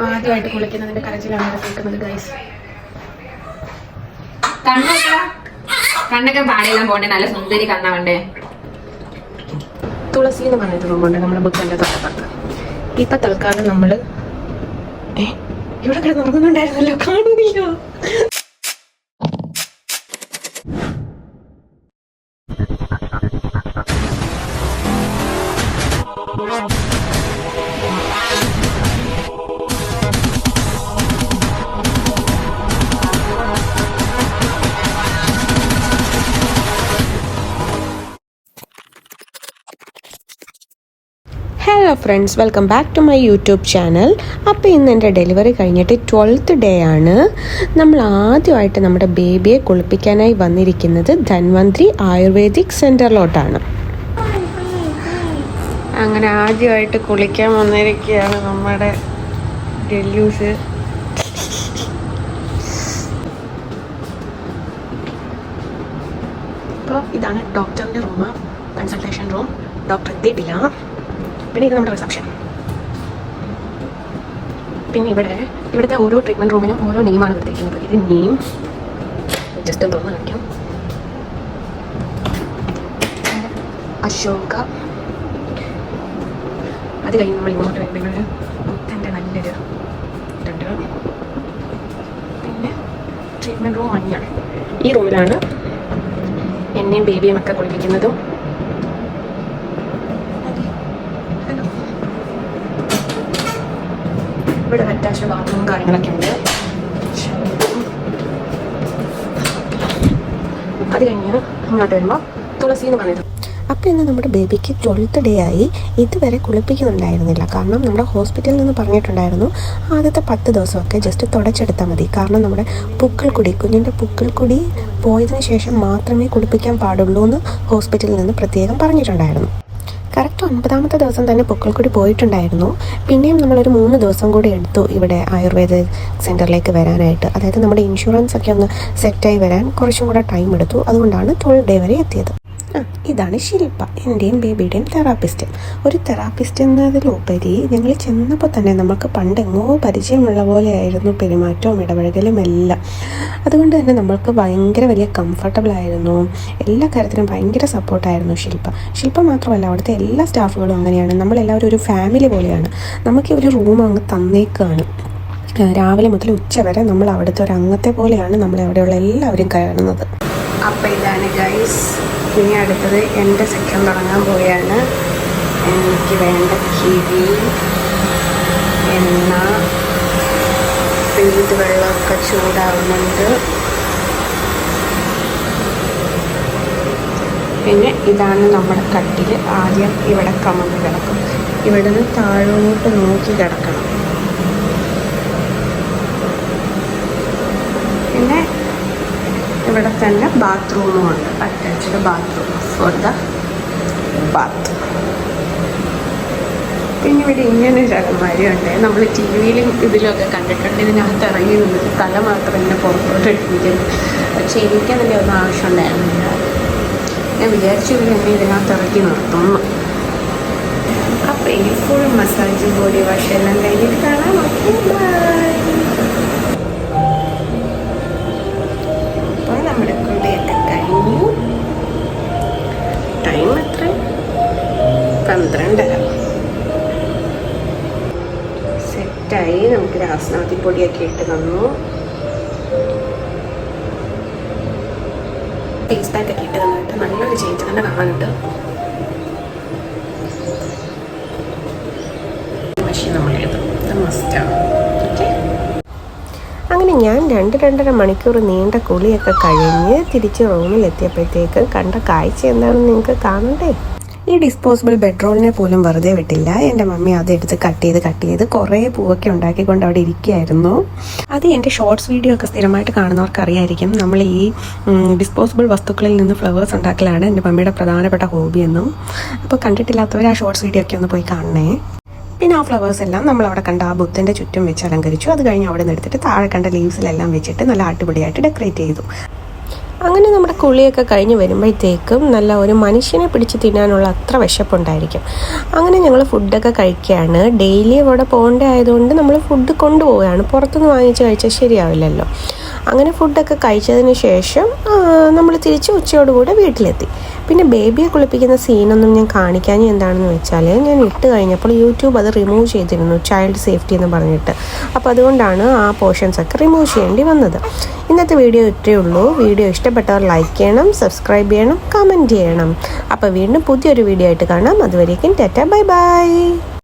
ആദ്യമായിട്ട് കുളിക്കുന്നതിന്റെ കരച്ചിലാണ് കേൾക്കുന്നത് ഗൈസ്. കണ്ണൊക്കെ പാടെല്ലാം പോണ്ടേ, നല്ല സുന്ദരി കണ്ണാവണ്ടേ. തുളസി എന്ന് പറഞ്ഞിട്ട് റൂമുണ്ട് നമ്മുടെ ബുക്കിന്റെ തൊട്ടപ്പുറത്ത്. ഇപ്പൊ തൽക്കാലം നമ്മള് ഇവിടെ കിടന്ന് ഉറങ്ങുന്നുണ്ടായിരുന്നല്ലോ, കാണുന്നില്ല. Hello friends, welcome back to my YouTube channel. അപ്പോൾ ഇന്ന് എൻ്റെ ഡെലിവറി കഴിഞ്ഞിട്ട് 12th ഡേ ആണ്. നമ്മൾ ആദ്യമായിട്ട് നമ്മുടെ ബേബിയെ കുളിപ്പിക്കാനായി വന്നിരിക്കുന്നത് ധന്വന്ത്രി ആയുർവേദിക് സെൻറ്ററിലോട്ടാണ്. അങ്ങനെ ആദ്യമായിട്ട് കുളിക്കാൻ വന്നിരിക്കുകയാണ് നമ്മുടെ ഡെല്യൂസ്. അപ്പോൾ ഇതാണ് ഡോക്ടറിൻ്റെ റൂം, കൺസൾട്ടേഷൻ റൂം. ഡോക്ടർ എത്തിയിട്ടില്ല. പിന്നെ ഇത് നമ്മുടെ റിസപ്ഷൻ. പിന്നെ ഇവിടുത്തെ ഓരോ ട്രീറ്റ്മെൻറ്റ് റൂമിനും ഓരോ നെയിമാണ് കൊടുത്തിരിക്കുന്നത്. ഇത് നെയിം ജസ്റ്റ് തുറന്ന് കാണിക്കാം. അശോക. അത് കഴിഞ്ഞ് നമ്മൾ ഇങ്ങോട്ട് വരുമ്പോൾ മുത്തൻ്റെ നല്ലൊരു ഇതുണ്ട്. പിന്നെ ട്രീറ്റ്മെൻറ്റ് റൂം മഞ്ഞാണ്. ഈ റൂമിലാണ് എന്നെയും ബേബിയും ഒക്കെ കുളിപ്പിക്കുന്നതും. ഇവിടെ അറ്റാച്ച്ഡ് ബാത്റൂം കാര്യങ്ങളൊക്കെ ഉണ്ട്. അത് കഴിഞ്ഞ് ഇങ്ങോട്ട് വരുമ്പോൾ തുളസി എന്ന് പറയുന്നത്. അപ്പോൾ ഇന്ന് നമ്മുടെ ബേബിക്ക് 12th ഡേ ആയി. ഇതുവരെ കുളിപ്പിക്കുന്നുണ്ടായിരുന്നില്ല. കാരണം നമ്മുടെ ഹോസ്പിറ്റലിൽ നിന്ന് പറഞ്ഞിട്ടുണ്ടായിരുന്നു ആദ്യത്തെ 10 ദിവസമൊക്കെ ജസ്റ്റ് തുടച്ചെടുത്താൽ മതി. കാരണം നമ്മുടെ കുഞ്ഞിൻ്റെ പുക്കിൾക്കുടി പോയതിന് ശേഷം മാത്രമേ കുളിപ്പിക്കാൻ പാടുള്ളൂ എന്ന് ഹോസ്പിറ്റലിൽ നിന്ന് പ്രത്യേകം പറഞ്ഞിട്ടുണ്ടായിരുന്നു. കറക്റ്റ് 9ാമത്തെ ദിവസം തന്നെ പൊക്കിൾക്കുടി പോയിട്ടുണ്ടായിരുന്നു. പിന്നെയും നമ്മളൊരു 3 ദിവസം കൂടി എടുത്തു ഇവിടെ ആയുർവേദ സെൻറ്ററിലേക്ക് വരാനായിട്ട്. അതായത് നമ്മുടെ ഇൻഷുറൻസ് ഒക്കെ ഒന്ന് സെറ്റായി വരാൻ കുറച്ചും കൂടെ ടൈം എടുത്തു. അതുകൊണ്ടാണ് 12th ഡേ വരെ എത്തിയത്. ഇതാണ് ശില്പ, എൻ്റെയും ബേബിയുടെയും തെറാപ്പിസ്റ്റ്. ഒരു തെറാപ്പിസ്റ്റ് എന്നതിലുപരി ഞങ്ങൾ ചെന്നപ്പോൾ തന്നെ നമുക്ക് പണ്ടെങ്ങോ പരിചയമുള്ള പോലെയായിരുന്നു പെരുമാറ്റവും ഇടപഴകലും എല്ലാം. അതുകൊണ്ട് തന്നെ നമ്മൾക്ക് ഭയങ്കര വലിയ കംഫർട്ടബിളായിരുന്നു. എല്ലാ കാര്യത്തിനും ഭയങ്കര സപ്പോർട്ടായിരുന്നു ശില്പ മാത്രമല്ല, അവിടുത്തെ എല്ലാ സ്റ്റാഫുകളും അങ്ങനെയാണ്. നമ്മളെല്ലാവരും ഒരു ഫാമിലി പോലെയാണ്. നമുക്ക് ഒരു റൂം അങ്ങ് തന്നേക്കാണ്. രാവിലെ മുതൽ ഉച്ച വരെ നമ്മൾ അവിടുത്തെ ഒരു അംഗത്തെ പോലെയാണ് നമ്മളെവിടെയുള്ള എല്ലാവരും കാണുന്നത്. അപ്പോൾ ഇതാണ് ഗൈസ്, ഇനി അടുത്തത് എൻ്റെ സെക്ഷൻ തുടങ്ങാൻ പോവുകയാണ്. എനിക്ക് വേണ്ട കിഴി, എണ്ണ, ഇത് വെള്ളമൊക്കെ ചൂടാവുന്നുണ്ട്. പിന്നെ ഇതാണ് നമ്മുടെ കട്ടിൽ. ആദ്യം ഇവിടെ കമന്ന് കിടക്കും. ഇവിടെ നിന്ന് താഴോട്ട് നോക്കി കിടക്കണം. പിന്നെ ഇവിടെ തന്നെ ബാത്റൂമും ഉണ്ട്, attached bathroom for the bath. പിന്നെ ഇവിടെ ഇങ്ങനെ ചകന്മാരുണ്ട്. നമ്മൾ ടി വിയിലും ഇതിലൊക്കെ കണ്ടിട്ടുണ്ട്. ഇതിനകത്ത് ഇറങ്ങി നിന്നിട്ട് തല മാത്രം ഇങ്ങനെ പുറത്തോട്ട് ഇട്ടിരിക്കുന്നു. പക്ഷേ എനിക്കതിൻ്റെ ഒന്നും ആവശ്യമുണ്ടായിരുന്നില്ല. ഞാൻ വിചാരിച്ചു എന്നെ ഇതിനകത്ത് ഇറക്കി നിർത്തുന്നു. അപ്പോൾ ഇനി ഫുൾ മസാജ് ബോഡി വാഷ് എല്ലാം കഴിഞ്ഞിട്ട് കാണാം. നമ്മുടെ കുളിയൊക്കെ കഴിഞ്ഞു. ടൈം എത്ര? 12:30. സെറ്റായി. നമുക്ക് രാസ്നാഥി പൊടിയൊക്കെ ഇട്ട് തന്നു. ഫേസ് പാക്ക് ഒക്കെ ഇട്ട് തന്നിട്ട് നല്ലൊരു ചേഞ്ച് തന്നെ കാണാനുണ്ട്. പക്ഷേ നമ്മളെടുത്തു, ഇത് മസ്റ്റാണ്. അങ്ങനെ ഞാൻ 2-2.5 മണിക്കൂർ നീണ്ട കുളിയൊക്കെ കഴിഞ്ഞ് തിരിച്ച് റൂമിലെത്തിയപ്പോഴത്തേക്ക് കണ്ട കാഴ്ച എന്താണെന്ന് നിങ്ങൾക്ക് കാണണ്ടേ? ഈ ഡിസ്പോസിബിൾ ബെഡ്റോളിനെ പോലും വെറുതെ വിട്ടില്ല. എൻ്റെ മമ്മി അതെടുത്ത് കട്ട് ചെയ്ത് കുറേ പൂവൊക്കെ ഉണ്ടാക്കിക്കൊണ്ട് അവിടെ ഇരിക്കുകയായിരുന്നു. അത് എൻ്റെ ഷോർട്സ് വീഡിയോ ഒക്കെ സ്ഥിരമായിട്ട് കാണുന്നവർക്ക് അറിയായിരിക്കും. നമ്മൾ ഈ ഡിസ്പോസിബിൾ വസ്തുക്കളിൽ നിന്ന് ഫ്ലവേഴ്സ് ഉണ്ടാക്കലാണ് എൻ്റെ മമ്മിയുടെ പ്രധാനപ്പെട്ട ഹോബിയെന്നും. അപ്പോൾ കണ്ടിട്ടില്ലാത്തവർ ആ ഷോർട്സ് വീഡിയോ ഒക്കെ ഒന്ന് പോയി കാണണേ. പിന്നെ ആ ഫ്ലവേഴ്സ് എല്ലാം നമ്മളവിടെ കണ്ട ആ ബുദ്ധൻ്റെ ചുറ്റും വെച്ച് അലങ്കരിച്ചു. അത് കഴിഞ്ഞ് അവിടെ നിന്ന് എടുത്തിട്ട് താഴെ കണ്ട ലീവ്സിലെല്ലാം വെച്ചിട്ട് നല്ല അടിപൊളിയായിട്ട് ഡെക്കറേറ്റ് ചെയ്തു. അങ്ങനെ നമ്മുടെ കുളിയൊക്കെ കഴിഞ്ഞ് വരുമ്പോഴത്തേക്കും നല്ല ഒരു മനുഷ്യനെ പിടിച്ച് തിന്നാനുള്ള അത്ര വിശപ്പുണ്ടായിരിക്കും. അങ്ങനെ ഞങ്ങൾ ഫുഡൊക്കെ കഴിക്കുകയാണ്. ഡെയിലി അവിടെ പോകേണ്ട ആയതുകൊണ്ട് നമ്മൾ ഫുഡ് കൊണ്ടുപോവുകയാണ്. പുറത്തുനിന്ന് വാങ്ങിച്ച് കഴിച്ചാൽ ശരിയാവില്ലല്ലോ. അങ്ങനെ ഫുഡൊക്കെ കഴിച്ചതിന് ശേഷം നമ്മൾ തിരിച്ച് ഉച്ചയോടുകൂടെ വീട്ടിലെത്തി. പിന്നെ ബേബിയെ കുളിപ്പിക്കുന്ന സീനൊന്നും ഞാൻ കാണിക്കാഞ്ഞ എന്താണെന്ന് വെച്ചാൽ, ഞാൻ ഇട്ട് കഴിഞ്ഞപ്പോൾ യൂട്യൂബ് അത് റിമൂവ് ചെയ്തിരുന്നു, ചൈൽഡ് സേഫ്റ്റി എന്ന് പറഞ്ഞിട്ട്. അപ്പോൾ അതുകൊണ്ടാണ് ആ പോർഷൻസൊക്കെ റിമൂവ് ചെയ്യേണ്ടി വന്നത്. ഇന്നത്തെ വീഡിയോ ഇത്രയേ ഉള്ളൂ. വീഡിയോ ഇഷ്ടപ്പെട്ടവർ ലൈക്ക് ചെയ്യണം, സബ്സ്ക്രൈബ് ചെയ്യണം, കമൻറ്റ് ചെയ്യണം. അപ്പോൾ വീണ്ടും പുതിയൊരു വീഡിയോ ആയിട്ട് കാണാം. അതുവരേക്കും ടാറ്റ, ബൈ ബൈ.